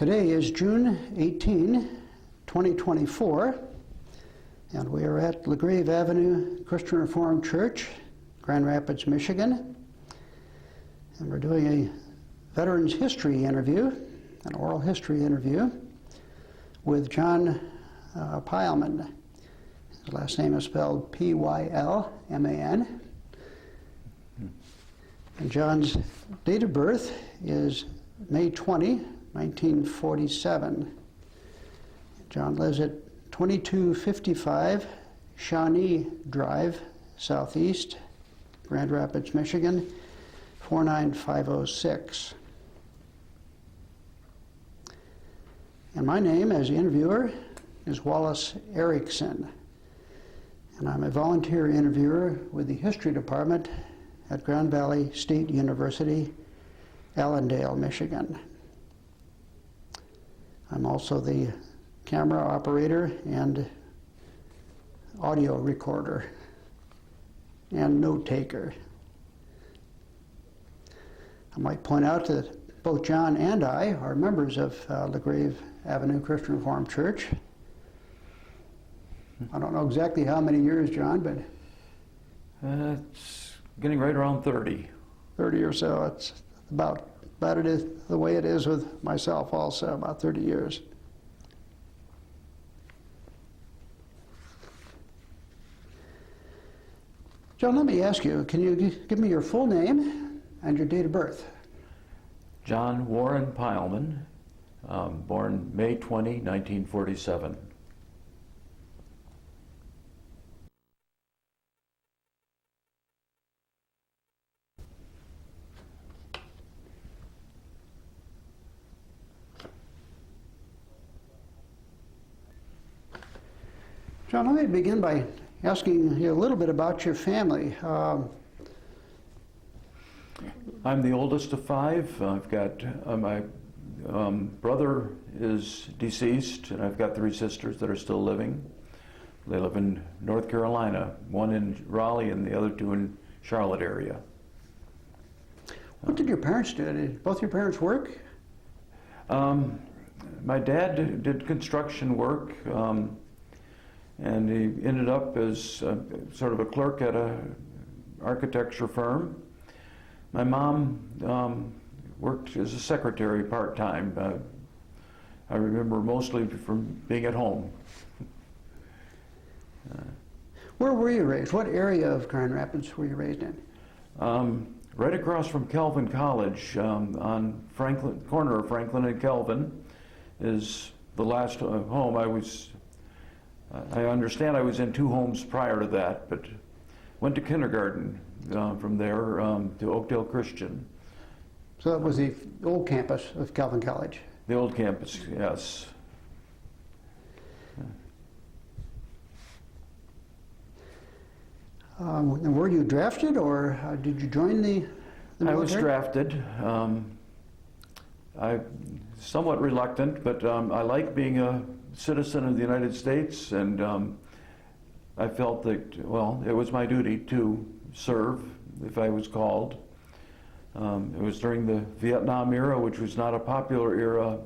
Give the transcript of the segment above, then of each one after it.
Today is June 18, 2024, and we are at LaGrave Avenue Christian Reformed Church, Grand Rapids, Michigan. And we're doing a Veterans History interview, an oral history interview, with John Pylman. His last name is spelled P-Y-L-M-A-N. And John's date of birth is May 20, 1947. John lives at 2255 Shawnee Drive, Southeast, Grand Rapids, Michigan, 49506. And my name as the interviewer is Wallace Erickson, and I'm a volunteer interviewer with the History Department at Grand Valley State University, Allendale, Michigan. I'm also the camera operator and audio recorder and note taker. I might point out that both John and I are members of LaGrave Avenue Christian Reformed Church. I don't know exactly how many years, John, but it's getting right around 30. 30 or so. It's about it is the way it is with myself also, about 30 years. John, let me ask you, can you give me your full name and your date of birth? John Warren Pylman, born May 20, 1947. John, let me begin by asking you a little bit about your family. I'm the oldest of five. I've got my brother is deceased, and I've got three sisters that are still living. They live in North Carolina, one in Raleigh and the other two in Charlotte area. What did your parents do? Did both your parents work? My dad did construction work, and he ended up as sort of a clerk at an architecture firm. My mom worked as a secretary part-time. I remember mostly from being at home. Where were you raised? What area of Grand Rapids were you raised in? Right across from Calvin College, on Franklin, corner of Franklin and Calvin, is the last home I was. I understand I was in two homes prior to that, but went to kindergarten from there to Oakdale Christian. So that was the old campus of Calvin College? The old campus, yes. And were you drafted, or did you join the military? I was drafted. I somewhat reluctant, but I like being a citizen of the United States, and I felt that, well, it was my duty to serve if I was called. It was during the Vietnam era, which was not a popular era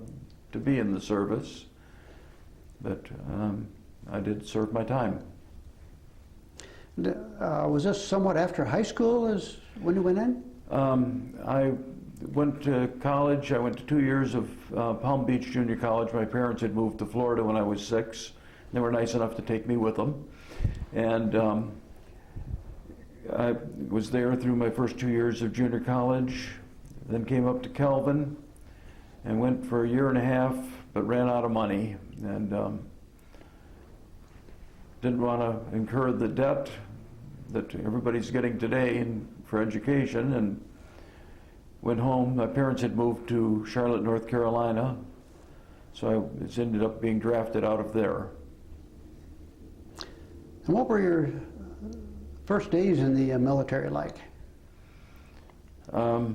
to be in the service, but I did serve my time. Was this somewhat after high school is when you went in? I went to college. I went to 2 years of Palm Beach Junior College. My parents had moved to Florida when I was 6. They were nice enough to take me with them. And I was there through my first 2 years of junior college, then came up to Calvin and went for a year and a half, but ran out of money and didn't want to incur the debt that everybody's getting today for education, and went home. My parents had moved to Charlotte, North Carolina, so I ended up being drafted out of there. And what were your first days in the military like? I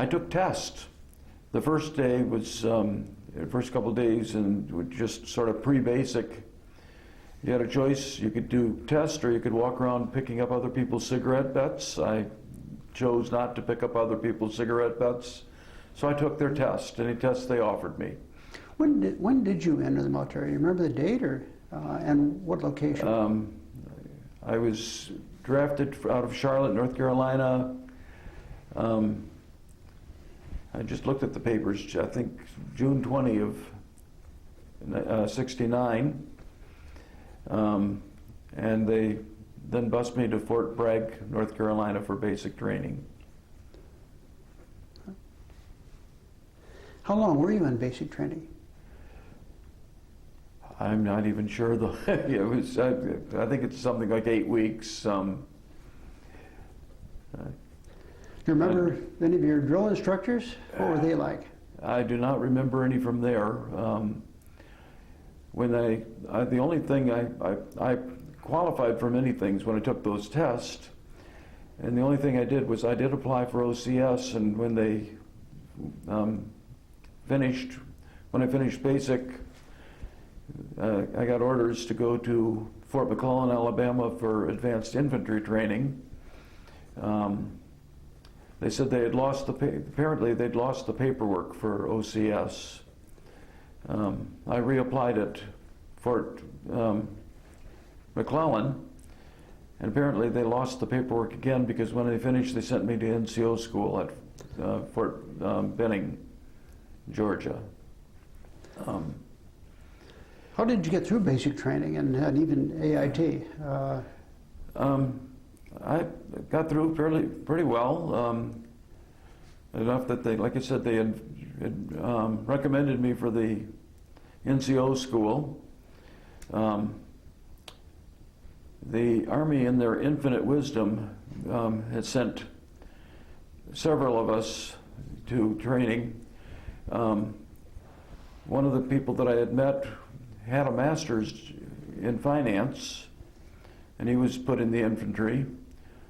took tests. The first day was, the first couple of days, and just sort of pre-basic. You had a choice. You could do tests, or you could walk around picking up other people's cigarette butts. I chose not to pick up other people's cigarette butts, So I took their test, any test they offered me. When did you enter the military? You remember the date and what location? I was drafted out of Charlotte, North Carolina. I just looked at the papers, I think June 20 of 69. And they then bused me to Fort Bragg, North Carolina for basic training. How long were you in basic training? I'm not even sure though. It was, I think it's something like 8 weeks. Do you remember any of your drill instructors? What were they like? I do not remember any from there. The only thing I qualified for many things when I took those tests, and the only thing I did was I did apply for OCS, and when they when I finished basic, I got orders to go to Fort McClellan, Alabama for advanced infantry training. They said they had apparently they'd lost the paperwork for OCS. I reapplied at Fort McClellan, and apparently they lost the paperwork again because when they finished, they sent me to NCO school at Fort Benning, Georgia. How did you get through basic training and even AIT? I got through pretty well. Enough that they, like I said, they had recommended me for the NCO school. The Army, in their infinite wisdom, had sent several of us to training. One of the people that I had met had a master's in finance, and he was put in the infantry.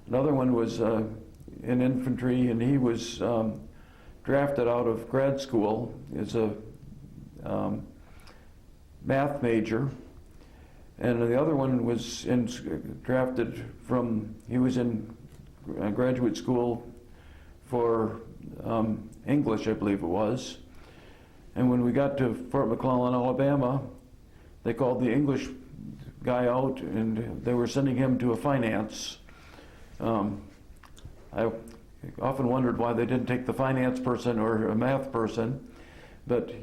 Another one was in infantry, and he was drafted out of grad school as a math major. And the other one was drafted from, he was in graduate school for English, I believe it was. And when we got to Fort McClellan, Alabama, they called the English guy out, and they were sending him to a finance. I often wondered why they didn't take the finance person or a math person, but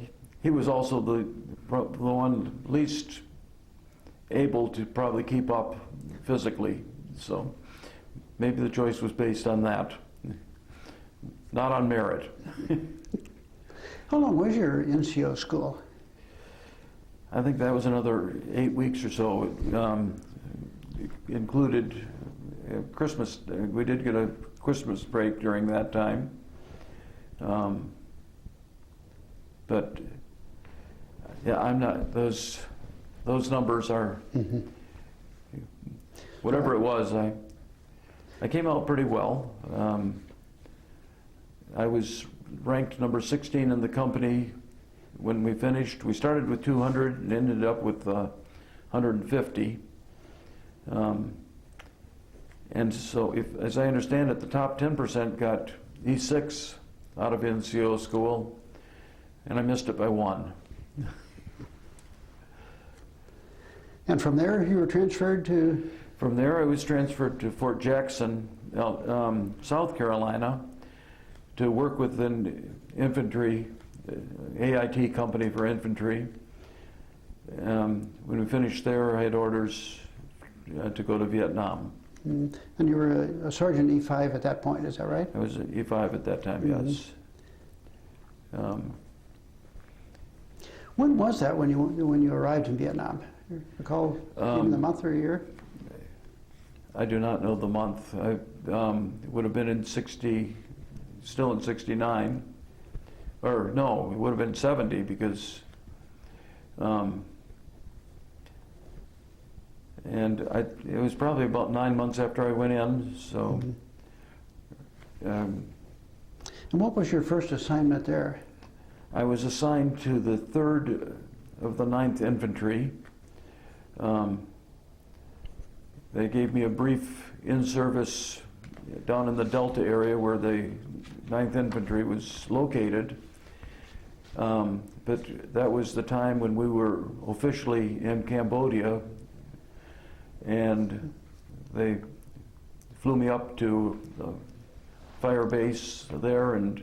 he was also the one least able to probably keep up physically. So maybe the choice was based on that, not on merit. How long was your NCO school? I think that was another 8 weeks or so. It included Christmas. We did get a Christmas break during that time. But yeah, I'm not, those numbers are, whatever it was, I came out pretty well. I was ranked number 16 in the company when we finished. We started with 200 and ended up with 150. And so, as I understand it, the top 10% got E6 out of NCO school, and I missed it by 1. And from there, you were transferred to? From there, I was transferred to Fort Jackson, South Carolina, to work with an infantry, AIT company for infantry. When we finished there, I had orders to go to Vietnam. And you were a Sergeant E5 at that point, is that right? I was an E5 at that time, yes. When was that when you arrived in Vietnam? You recall even the month or year? I do not know the month. It would have been in still in 69. Or no, it would have been 70 because it was probably about 9 months after I went in, so. And what was your first assignment there? I was assigned to the 3rd of the 9th Infantry. They gave me a brief in-service down in the Delta area where they 9th Infantry was located. But that was the time when we were officially in Cambodia, and they flew me up to the fire base there, and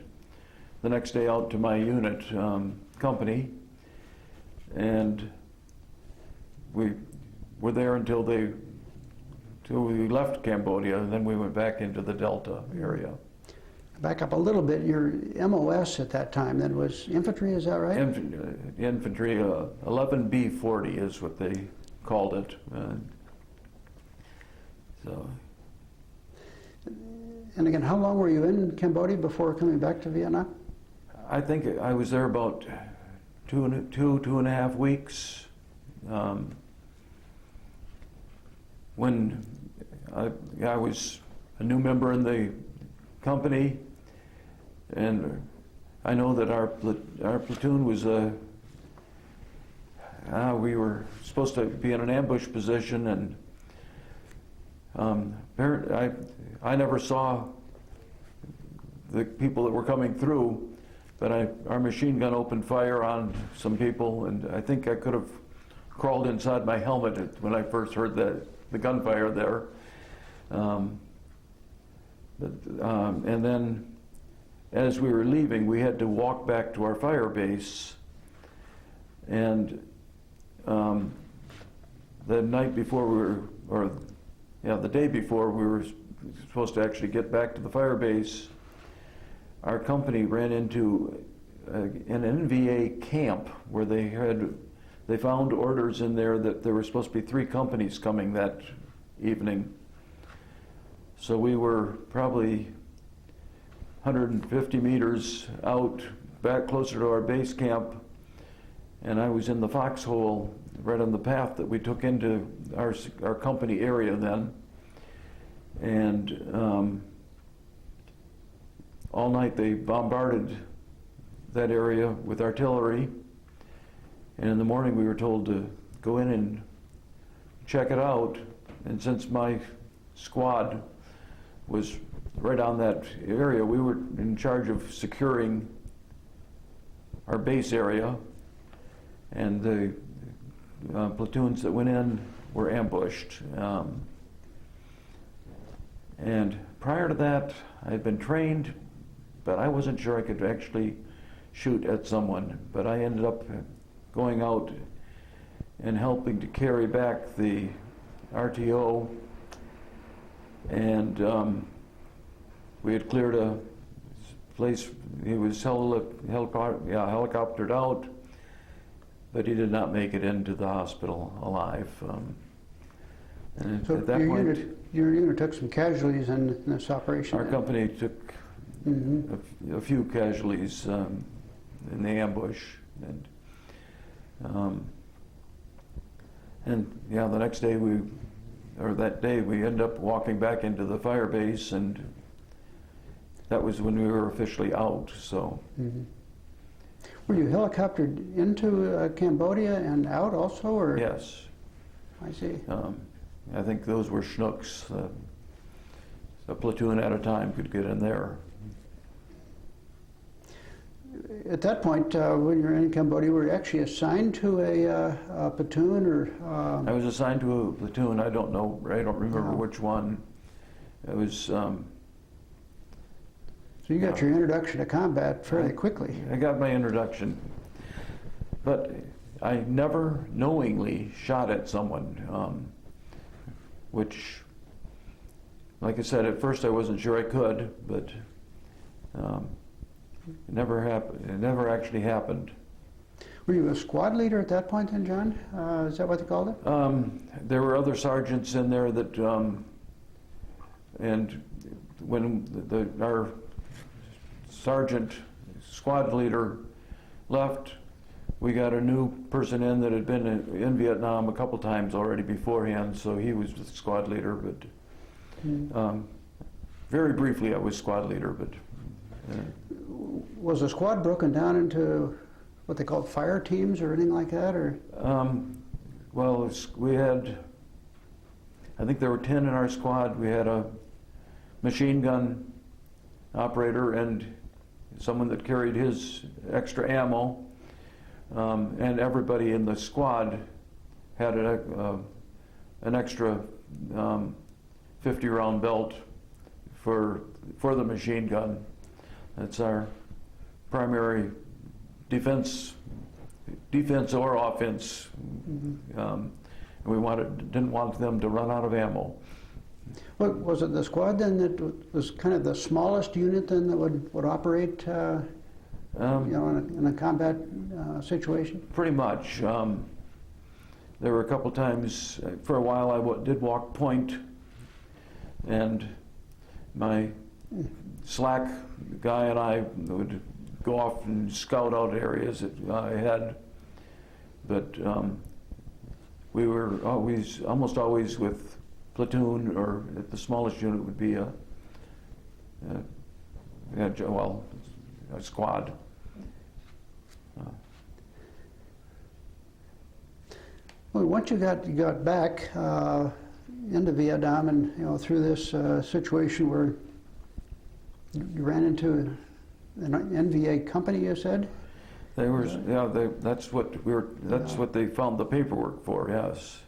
the next day out to my unit company, and we were there until we left Cambodia, and then we went back into the Delta area. Back up a little bit, your MOS at that time then was infantry, is that right? Infantry 11B40 is what they called it. And again, how long were you in Cambodia before coming back to Vietnam? I think I was there about two and a half weeks. When I was a new member in the company, and I know that our platoon was we were supposed to be in an ambush position, and I never saw the people that were coming through, but our machine gun opened fire on some people, and I think I could have crawled inside my helmet when I first heard the gunfire there. And then as we were leaving, we had to walk back to our fire base, and the night before the day before we were supposed to actually get back to the fire base, our company ran into an NVA camp where they found orders in there that there were supposed to be 3 companies coming that evening. So we were probably 150 meters out, back closer to our base camp, and I was in the foxhole right on the path that we took into our company area then. And all night they bombarded that area with artillery, and in the morning we were told to go in and check it out. And since my squad was right on that area, we were in charge of securing our base area, and the platoons that went in were ambushed. And prior to that, I had been trained, but I wasn't sure I could actually shoot at someone. But I ended up going out and helping to carry back the RTO, and we had cleared a place. He was helicoptered out, but he did not make it into the hospital alive. And So at that your unit took some casualties in this operation? Our company took a few casualties in the ambush, and the next day that day we ended up walking back into the fire base, and that was when we were officially out. So. Were you helicoptered into Cambodia and out also, or? Yes. I see. I think those were Chinooks. A platoon at a time could get in there. At that point, when you were in Cambodia, were you actually assigned to a platoon, or? I was assigned to a platoon. I don't remember which one. It was. So you got your introduction to combat fairly quickly. I got my introduction, but I never knowingly shot at someone, which, like I said, at first I wasn't sure I could, but it never happened. It never actually happened. Were you a squad leader at that point then, John? Is that what they called it? There were other sergeants in there that, and when our sergeant, squad leader, left, we got a new person in that had been in Vietnam a couple times already beforehand, so he was the squad leader, but very briefly I was squad leader. But was the squad broken down into what they called fire teams or anything like that, or? Well, we had, I think there were 10 in our squad. We had a machine gun, operator and someone that carried his extra ammo, and everybody in the squad had an extra 50-round belt for the machine gun. That's our primary defense or offense. And we didn't want them to run out of ammo. What, was it the squad then that was kind of the smallest unit then that would operate you know, in a combat situation? Pretty much. There were a couple times, for a while I did walk point, and my slack guy and I would go off and scout out areas that I had, but we were almost always with platoon, or the smallest unit would be a squad. Well, once you got back into Vietnam, and you know, through this situation where you ran into an NVA company, you said? They were, yeah. That's what they found the paperwork for. Yes.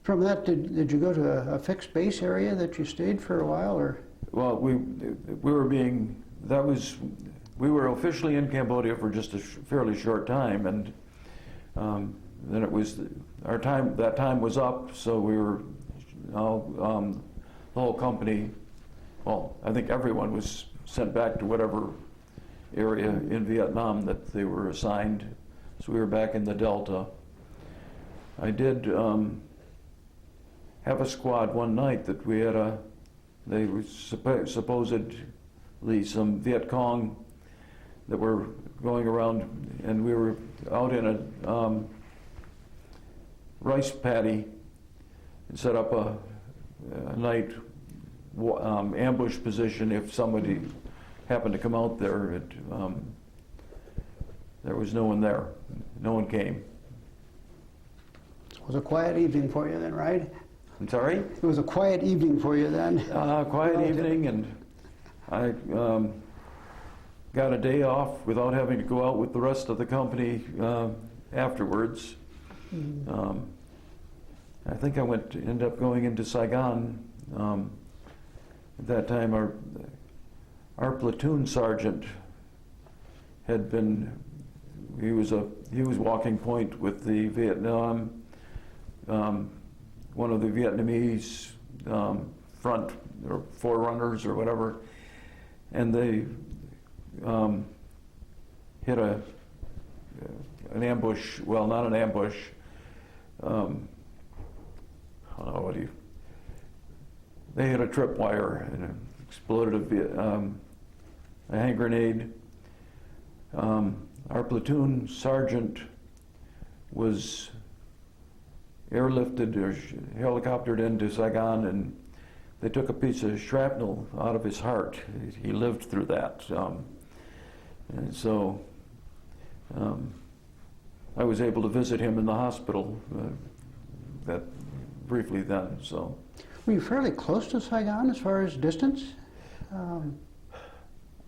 From that, did you go to a fixed base area that you stayed for a while, or? Well, we were officially in Cambodia for just a fairly short time, and then it was our time. That time was up, so we were the whole company. Well, I think everyone was sent back to whatever area in Vietnam that they were assigned. So we were back in the Delta. I did have a squad one night that we had they were supposedly some Viet Cong that were going around, and we were out in a rice paddy and set up a night ambush position if somebody happened to come out there. There was no one there. No one came. It was a quiet evening for you then, right? I'm sorry? It was a quiet evening for you then? Quiet evening, and I got a day off without having to go out with the rest of the company afterwards. Mm-hmm. I think I ended up going into Saigon. At that time, our platoon sergeant had been, he was walking point with the Vietnam, one of the Vietnamese front or forerunners or whatever, and they hit an ambush. Well, not an ambush. They hit a tripwire and exploded a hand grenade. Our platoon sergeant was airlifted or helicoptered into Saigon, and they took a piece of shrapnel out of his heart. He lived through that. And so I was able to visit him in the hospital that briefly then. So. Were you fairly close to Saigon as far as distance?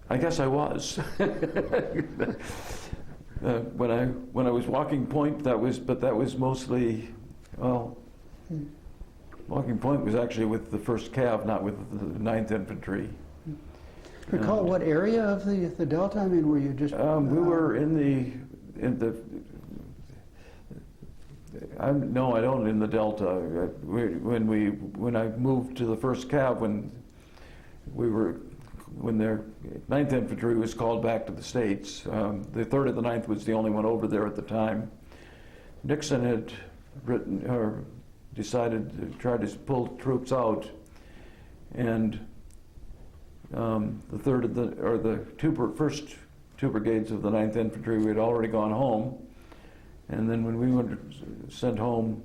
I guess I was. When I was walking point, that was mostly, well, walking point was actually with the 1st Cav, not with the 9th Infantry. Recall what area of the Delta? I mean, were you just? We were in the. No, I don't. In the Delta. When I moved to the 1st Cav, when their 9th Infantry was called back to the States, the 3rd and the 9th was the only one over there at the time. Nixon had decided to try to pull troops out, and the first two brigades of the 9th Infantry, we had already gone home. And then when we were sent home,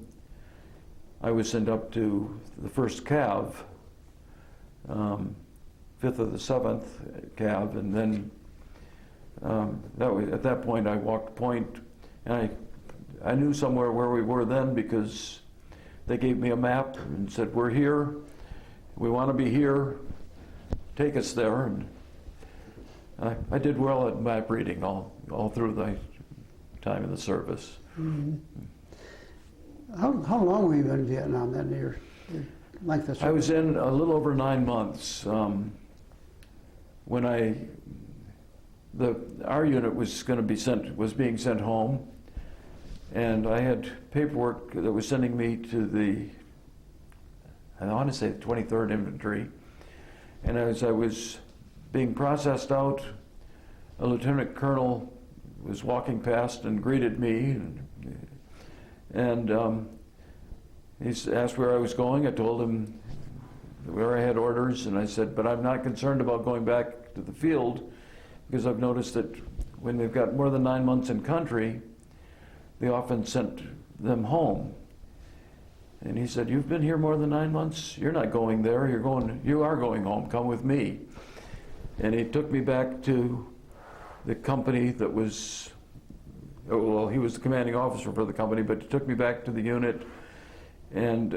I was sent up to the 1st Cav, 5th of the 7th Cav, and then at that point I walked point, and I knew somewhere where we were then because they gave me a map and said, "We're here, we want to be here, take us there, and I did well at map reading all through the time in the service. Mm-hmm. How long were you in Vietnam then? Your length of service? I was in a little over 9 months. When our unit was being sent home, and I had paperwork that was sending me to I want to say the 23rd Infantry, and as I was being processed out, a lieutenant colonel was walking past and greeted me, and he asked where I was going. I told him where I had orders, and I said, but I'm not concerned about going back to the field, because I've noticed that when they've got more than 9 months in country, they often sent them home. And he said, you've been here more than 9 months? You're not going there, you are going home, come with me. And he took me back to the company that was, well, he was the commanding officer for the company, but he took me back to the unit, and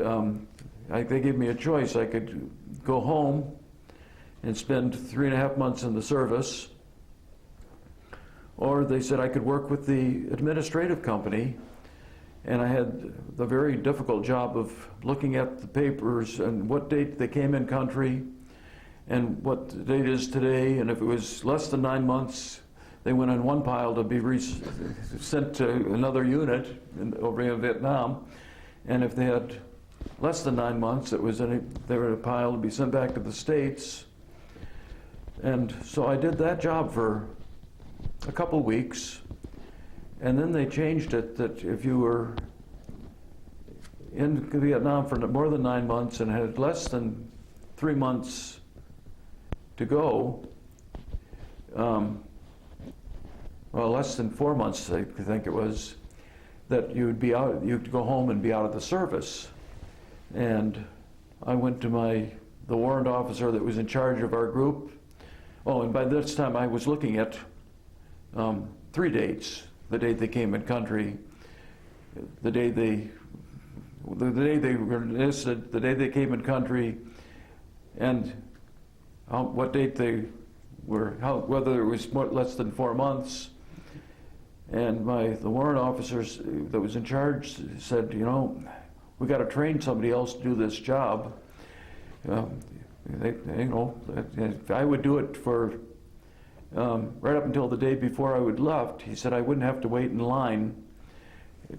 they gave me a choice. I could go home and spend 3.5 months in the service, or they said I could work with the administrative company, and I had the very difficult job of looking at the papers and what date they came in country and what the date is today, and if it was less than 9 months, they went in one pile to be sent to another unit over in Vietnam, and if they had less than 9 months, they were in a pile to be sent back to the States. And so I did that job for a couple weeks, and then they changed it that if you were in Vietnam for more than 9 months and had less than 3 months to go, well, less than 4 months, I think it was, that you'd go home and be out of the service. And I went to the warrant officer that was in charge of our group. Oh, and by this time I was looking at 3 dates: the date they came in country, the day they were enlisted, the day they came in country, and what date they were, whether it was less than 4 months. And the warrant officer that was in charge said, you know, we got to train somebody else to do this job. If I would do it for right up until the day before I would left, he said I wouldn't have to wait in line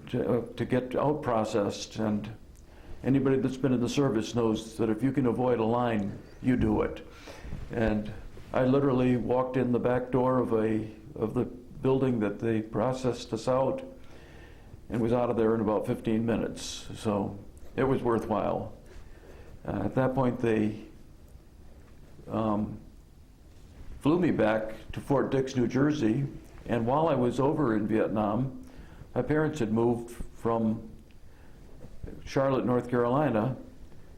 to get out processed. And anybody that's been in the service knows that if you can avoid a line, you do it. And I literally walked in the back door of the building that they processed us out and was out of there in about 15 minutes. So it was worthwhile. At that point, they flew me back to Fort Dix, New Jersey, and while I was over in Vietnam, my parents had moved from Charlotte, North Carolina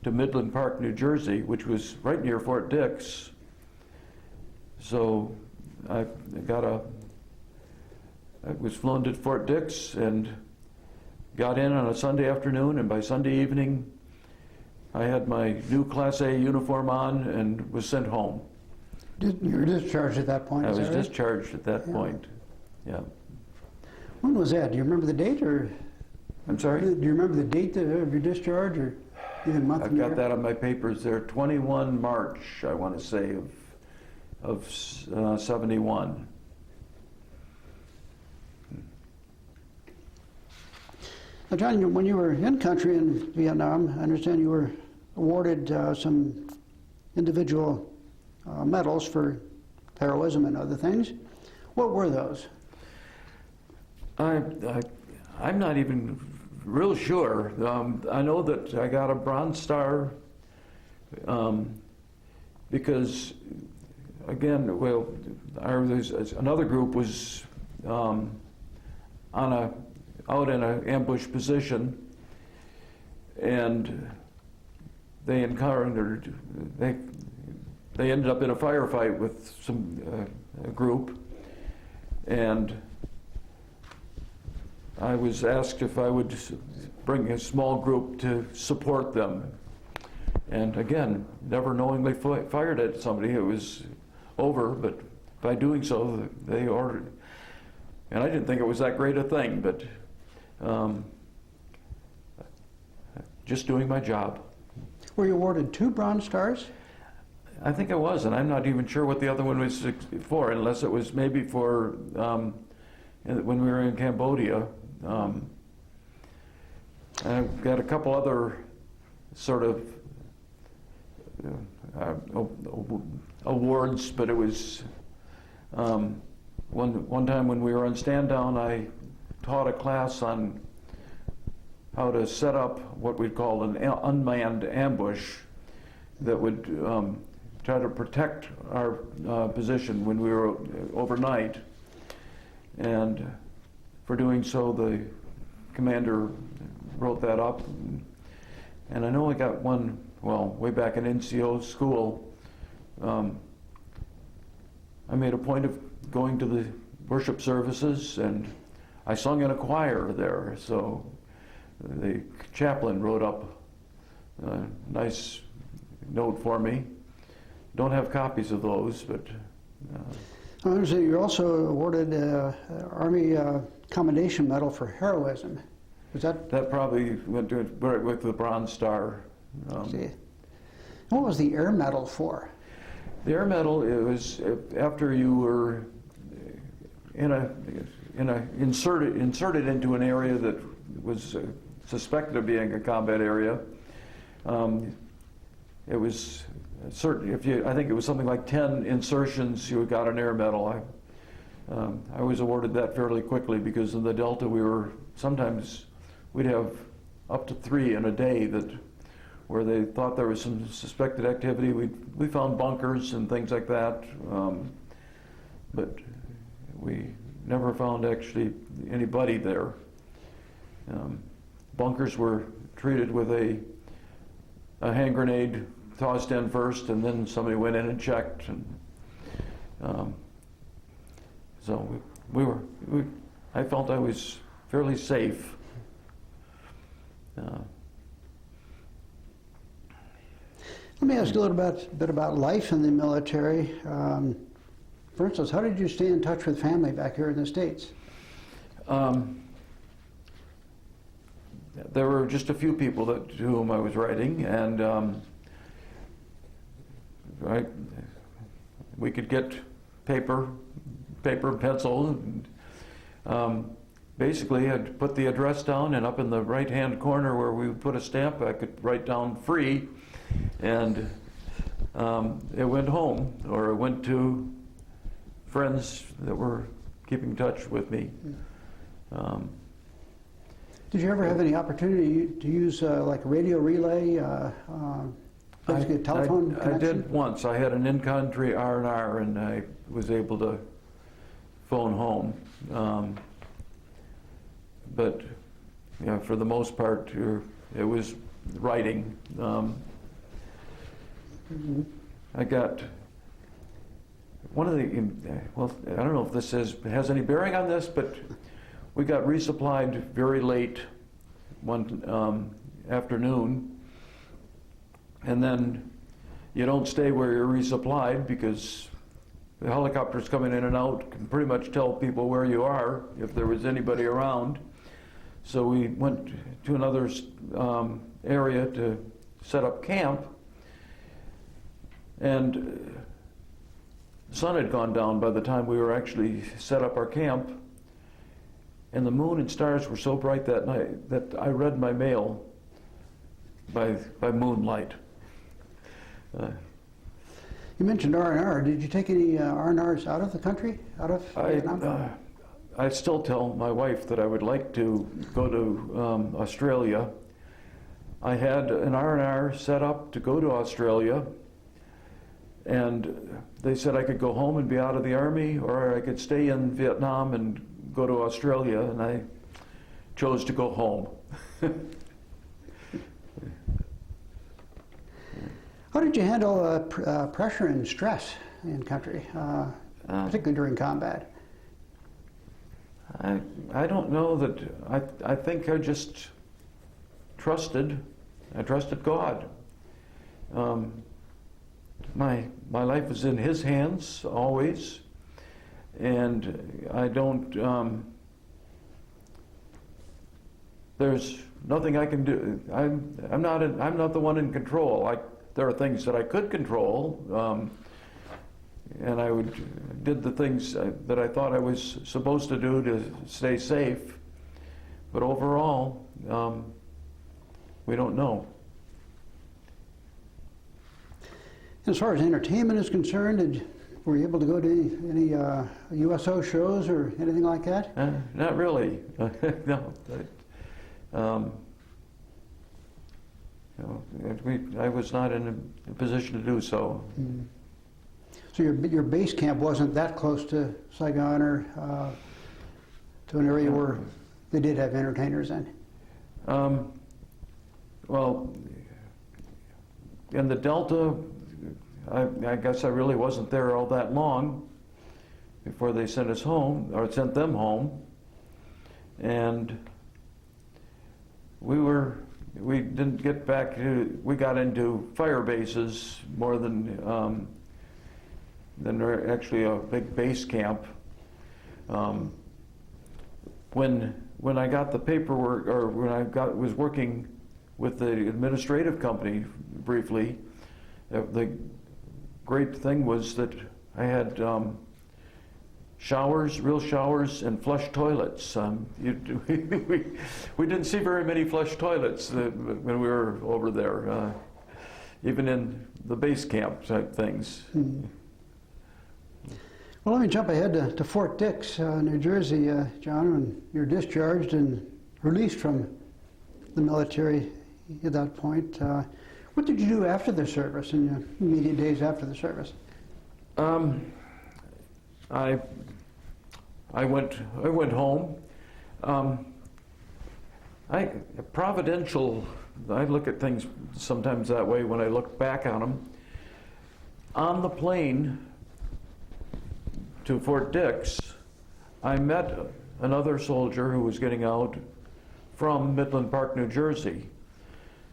to Midland Park, New Jersey, which was right near Fort Dix. So I was flown to Fort Dix and got in on a Sunday afternoon, and by Sunday evening I had my new Class A uniform on and was sent home. You were discharged at that point? I was discharged at that point, yeah. When was that? Do you remember the date, or? I'm sorry? Do you remember the date of your discharge, or even month and year? I've got that on my papers there. 21 March, I want to say, of 71. Now, John, when you were in country in Vietnam, I understand you were awarded some individual medals for heroism and other things. What were those? I'm not even real sure. I know that I got a Bronze Star because, again, well, another group was out in an ambush position, and they encountered, they ended up in a firefight with a group, and I was asked if I would bring a small group to support them. And again, never knowingly fired at somebody. It was over, but by doing so, they ordered. And I didn't think it was that great a thing, but just doing my job. Were you awarded 2 Bronze Stars? I think I was, and I'm not even sure what the other one was for, unless it was maybe for when we were in Cambodia. I've got a couple other sort of awards, but it was one time when we were on stand down, I taught a class on how to set up what we'd call an unmanned ambush that would try to protect our position when we were overnight. And for doing so, the commander wrote that up. And I know I got one, well, way back in NCO school. I made a point of going to the worship services, and I sung in a choir there. So the chaplain wrote up a nice note for me. Don't have copies of those, but... I understand you're also awarded Army Commendation Medal for heroism. Was that? That probably went to with the Bronze Star. See. What was the Air Medal for? The Air Medal, it was after you were inserted into an area that was suspected of being a combat area. It was certain. I think it was something like 10 insertions, you got an Air Medal. I was awarded that fairly quickly because in the Delta we'd have up to 3 in a day where they thought there was some suspected activity. We found bunkers and things like that, but we never found actually anybody there. Bunkers were treated with a hand grenade tossed in first, and then somebody went in and checked, and so I felt I was fairly safe. Let me ask you a little bit about life in the military. For instance, how did you stay in touch with family back here in the States? There were just a few people to whom I was writing, and we could get paper and pencil. And, basically, I'd put the address down, and up in the right-hand corner where we would put a stamp, I could write down "free," and it went home, or it went to friends that were keeping in touch with me. Did you ever have any opportunity to use like a radio relay, basically a telephone connection? I did once. I had an in-country R&R, and I was able to phone home. But yeah, for the most part, it was writing. I got one of the, well, I don't know if this has any bearing on this, but we got resupplied very late one afternoon, and then you don't stay where you're resupplied because the helicopters coming in and out can pretty much tell people where you are if there was anybody around. So we went to another area to set up camp, and the sun had gone down by the time we were actually set up our camp, and the moon and stars were so bright that night that I read my mail by moonlight. You mentioned R&R. Did you take any R&Rs out of the country, out of Vietnam? I still tell my wife that I would like to go to Australia. I had an R&R set up to go to Australia, and they said I could go home and be out of the Army, or I could stay in Vietnam and go to Australia, and I chose to go home. How did you handle pressure and stress in country, particularly during combat? I don't know that, I think I just trusted God. my life is in his hands always, and I don't. There's nothing I can do. I'm not the one in control. There are things that I could control, and I did the things that I thought I was supposed to do to stay safe. But overall, we don't know. As far as entertainment is concerned, were you able to go to any USO shows or anything like that? Not really. No. I was not in a position to do so. Mm. So your base camp wasn't that close to Saigon or to an area where they did have entertainers in? Well, in the Delta, I guess I really wasn't there all that long before they sent us home, or sent them home. And we didn't get back to, we got into fire bases more than actually a big base camp. When I got the paperwork, or when I was working with the administrative company briefly, the great thing was that I had showers, real showers, and flush toilets. We didn't see very many flush toilets when we were over there, even in the base camp type things. Mm-hmm. Well, let me jump ahead to Fort Dix, New Jersey, John, when you're discharged and released from the military at that point. What did you do after the service, in the immediate days after the service? I went home. Providential. I look at things sometimes that way when I look back on them. On the plane to Fort Dix, I met another soldier who was getting out from Midland Park, New Jersey.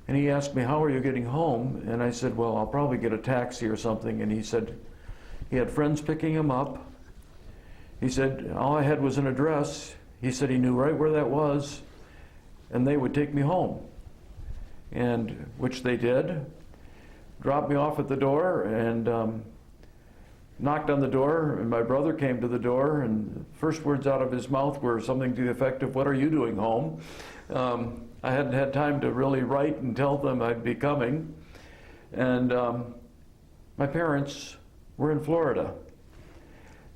And he asked me, "How are you getting home?" And I said, "Well, I'll probably get a taxi or something." And he said he had friends picking him up. He said, all I had was an address. He said he knew right where that was, and they would take me home. And which they did. Dropped me off at the door and knocked on the door, and my brother came to the door, and the first words out of his mouth were something to the effect of, "What are you doing home?" I hadn't had time to really write and tell them I'd be coming. And my parents were in Florida.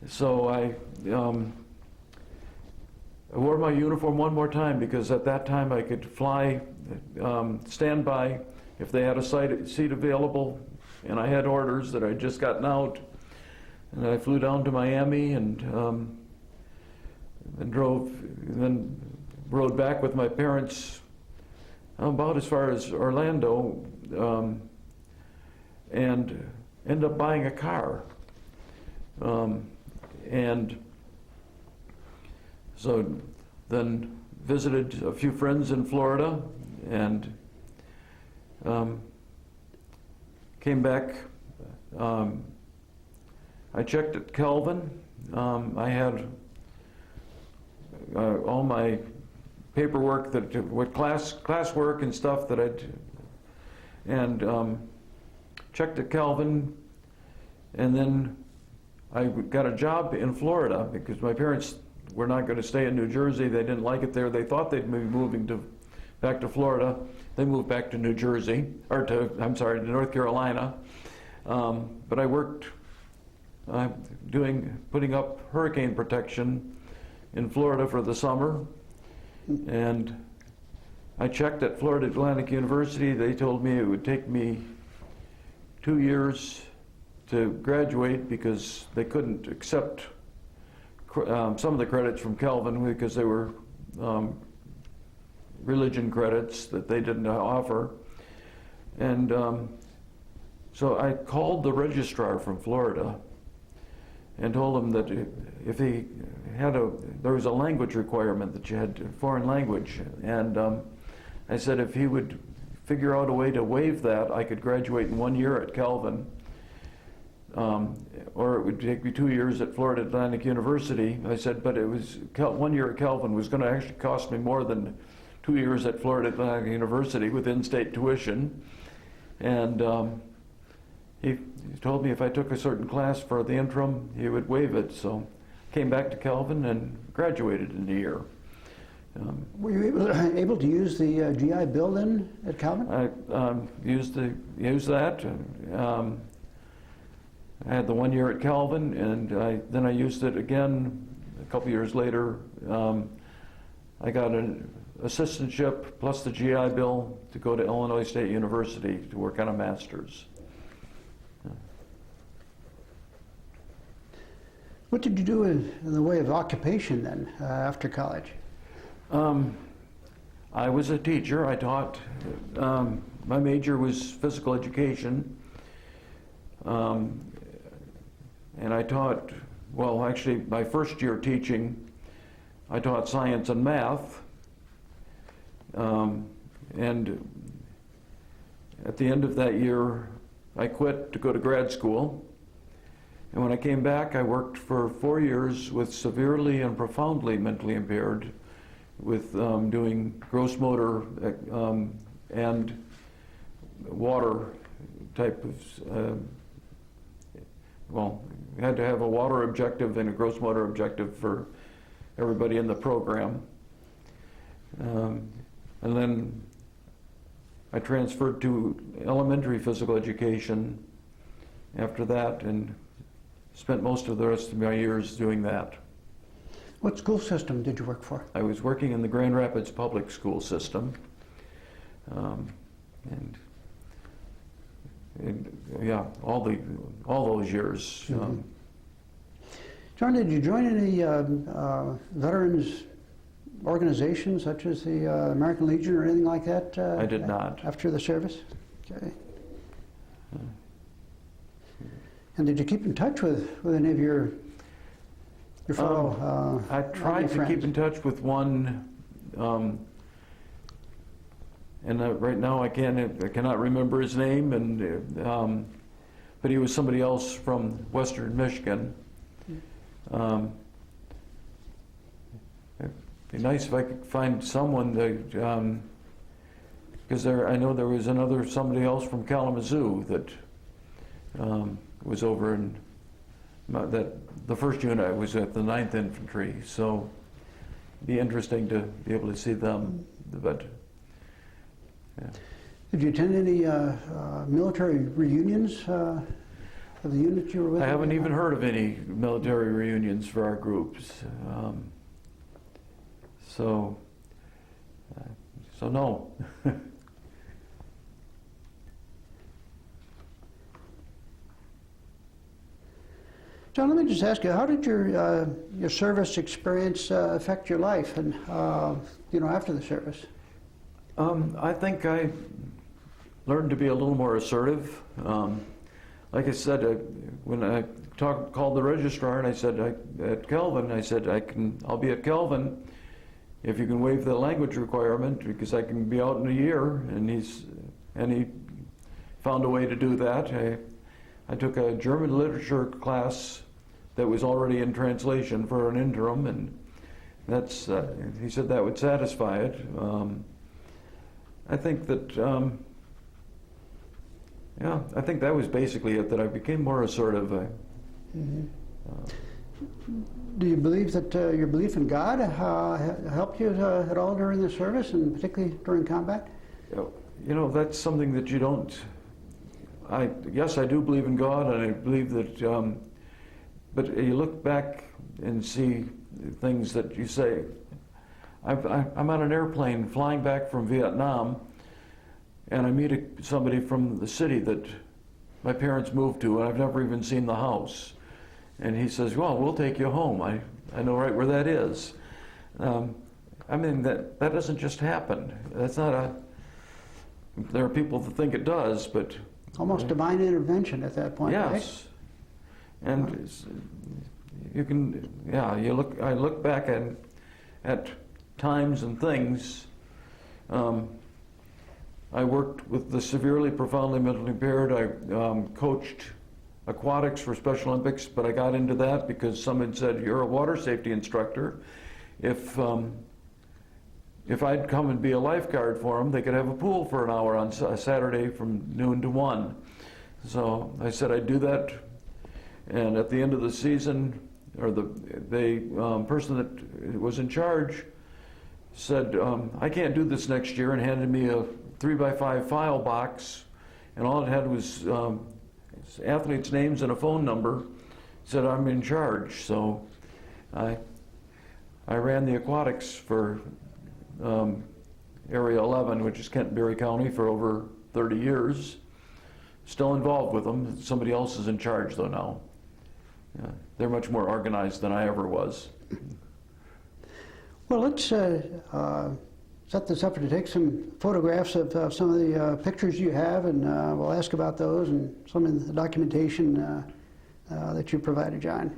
So I wore my uniform one more time, because at that time I could fly standby if they had a seat available, and I had orders that I'd just gotten out. And I flew down to Miami and then rode back with my parents about as far as Orlando, and ended up buying a car. And so then visited a few friends in Florida, and came back. I checked at Calvin. I had all my paperwork, with classwork and stuff that checked at Calvin, and then I got a job in Florida because my parents were not going to stay in New Jersey. They didn't like it there. They thought they'd be moving back to Florida. They moved back to New Jersey, to North Carolina. But I worked putting up hurricane protection in Florida for the summer. And I checked at Florida Atlantic University. They told me it would take me 2 years to graduate because they couldn't accept some of the credits from Calvin because they were religion credits that they didn't offer. And so I called the registrar from Florida and told him that if he had there was a language requirement that you had foreign language, and I said if he would figure out a way to waive that, I could graduate in 1 year at Calvin, or it would take me 2 years at Florida Atlantic University. I said, but it was 1 year at Calvin was going to actually cost me more than 2 years at Florida Atlantic University with in-state tuition. And he told me if I took a certain class for the interim, he would waive it. So came back to Calvin and graduated in a year. Were you able to use the GI Bill then at Calvin? I used that. I had the 1 year at Calvin, and then I used it again a couple years later. I got an assistantship plus the GI Bill to go to Illinois State University to work on a master's. What did you do in the way of occupation then after college? I was a teacher. I taught. My major was physical education. And I taught, well, actually, my first year teaching, I taught science and math. And at the end of that year, I quit to go to grad school. And when I came back, I worked for 4 years with severely and profoundly mentally impaired, with doing gross motor and water type of, well, we had to have a water objective and a gross motor objective for everybody in the program. And then I transferred to elementary physical education after that and spent most of the rest of my years doing that. What school system did you work for? I was working in the Grand Rapids public school system. Yeah, all those years. Mm-hmm. John, did you join any veterans organizations such as the American Legion or anything like that? I did not. After the service? Okay. And did you keep in touch with any of your fellow I tried to keep in touch with one, and right now I cannot remember his name, and but he was somebody else from Western Michigan. It'd be nice if I could find someone that, because I know there was somebody else from Kalamazoo that was over in the first unit. I was at the 9th Infantry, so it'd be interesting to be able to see them. But yeah. Did you attend any military reunions of the units you were with? I haven't even heard of any military reunions for our groups. So no. John, let me just ask you, how did your service experience affect your life and after the service? I think I learned to be a little more assertive. Like I said, when I called the registrar and I said at Calvin, I said I'll be at Calvin if you can waive the language requirement because I can be out in a year, and he found a way to do that. I took a German literature class that was already in translation for an interim, and that's he said that would satisfy it. I think that I think that was basically it. That I became more assertive. Do you believe that your belief in God helped you at all during the service, and particularly during combat? That's something that you don't. Yes, I do believe in God, and I believe that. But you look back and see things that you say. I'm on an airplane flying back from Vietnam, and I meet somebody from the city that my parents moved to, and I've never even seen the house. And he says, "Well, we'll take you home. I know right where that is." I mean, that doesn't just happen. That's not a. There are people that think it does, but. Almost divine intervention at that point, right? Yes. And you can, I look back at times and things, I worked with the severely, profoundly mentally impaired. I coached aquatics for Special Olympics, but I got into that because someone said, "You're a water safety instructor. If I'd come and be a lifeguard for them, they could have a pool for an hour on a Saturday from noon to 1. So I said I'd do that, and at the end of the season, or the person that was in charge said, "I can't do this next year," and handed me a 3x5 file box, and all it had was athletes' names and a phone number. Said I'm in charge, so I ran the aquatics for Area 11, which is Kent-Berry County, for over 30 years. Still involved with them. Somebody else is in charge though now. Yeah, they're much more organized than I ever was. Well, let's set this up to take some photographs of some of the pictures you have, and we'll ask about those and some of the documentation that you provided, John.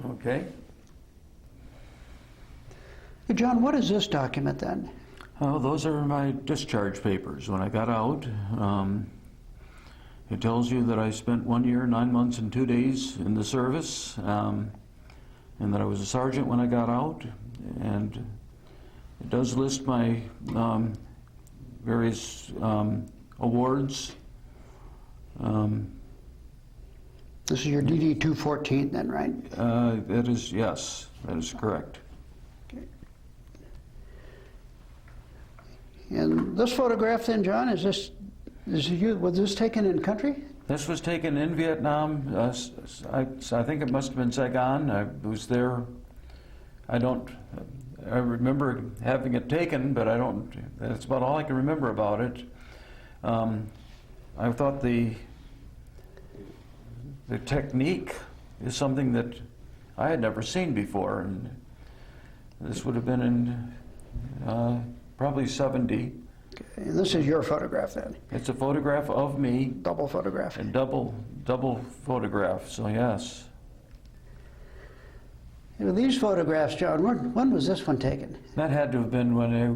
Okay. Hey, John, what is this document then? Oh, those are my discharge papers. When I got out, it tells you that I spent 1 year, 9 months, and 2 days in the service, and that I was a sergeant when I got out. And it does list my various awards. This is your DD 214 then, right? That is, yes, that is correct. And this photograph then, John, was this taken in country? This was taken in Vietnam. I think it must have been Saigon. I was there. I remember having it taken, but that's about all I can remember about it. I thought the technique is something that I had never seen before, and this would have been in probably 70. Okay. And this is your photograph then? It's a photograph of me. Double photograph? A double photograph, so yes. You know, these photographs, John, when was this one taken? That had to have been when I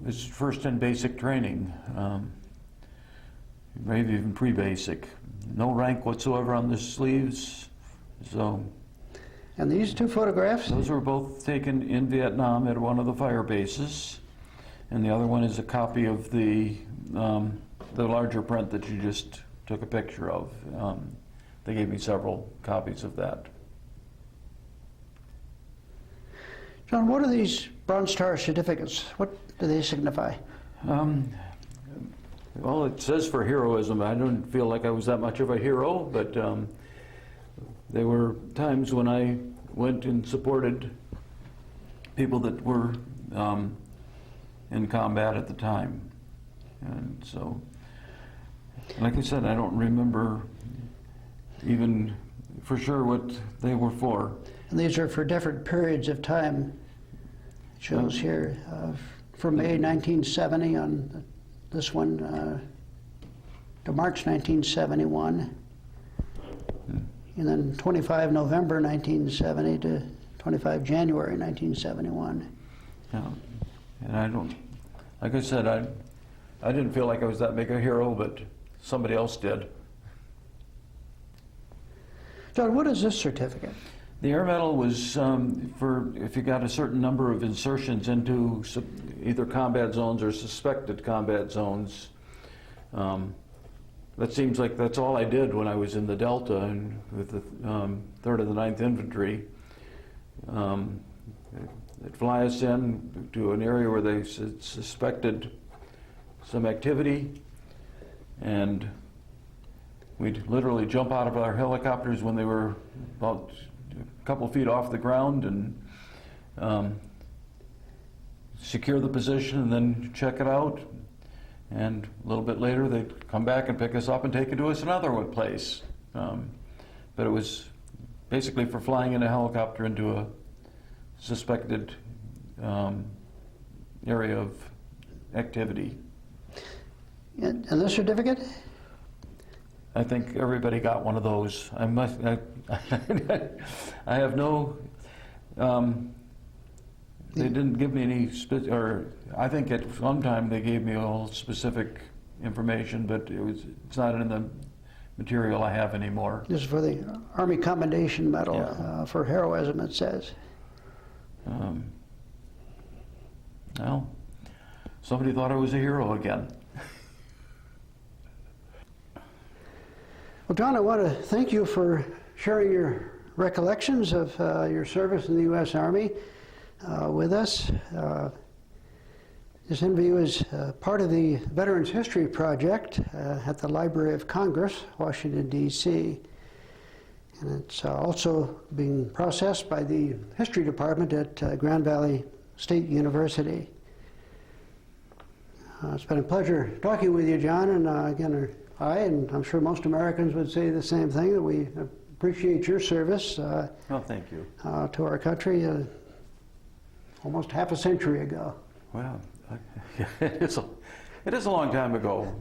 was first in basic training, maybe even pre-basic. No rank whatsoever on the sleeves, so. And these two photographs? Those were both taken in Vietnam at one of the fire bases. And the other one is a copy of the larger print that you just took a picture of. They gave me several copies of that. John, what are these Bronze Star certificates? What do they signify? Well, it says for heroism. I don't feel like I was that much of a hero, but there were times when I went and supported people that were in combat at the time. And so, like I said, I don't remember even for sure what they were for. And these are for different periods of time. It shows here from May 1970 on this one to March 1971. And then 25 November 1970 to 25 January 1971. Yeah. And like I said, I didn't feel like I was that big a hero, but somebody else did. John, what is this certificate? The Air Medal was for if you got a certain number of insertions into either combat zones or suspected combat zones. That seems like that's all I did when I was in the Delta and with the 3rd of the 9th Infantry. They'd fly us in to an area where they suspected some activity, and we'd literally jump out of our helicopters when they were about a couple feet off the ground and secure the position and then check it out. And a little bit later they'd come back and pick us up and take it to us another place. But it was basically for flying in a helicopter into a suspected area of activity. And the certificate? I think everybody got one of those. I have no. They didn't give me any, or I think at one time they gave me all specific information, but it's not in the material I have anymore. This is for the Army Commendation Medal for heroism, it says. Well, somebody thought I was a hero again. Well, John, I want to thank you for sharing your recollections of your service in the U.S. Army with us. This interview is part of the Veterans History Project at the Library of Congress, Washington, D.C. And it's also being processed by the History Department at Grand Valley State University. It's been a pleasure talking with you, John, and again, I, and I'm sure most Americans would say the same thing, that we appreciate your service Thank you. to our country almost half a century ago. Well, it is a long time ago.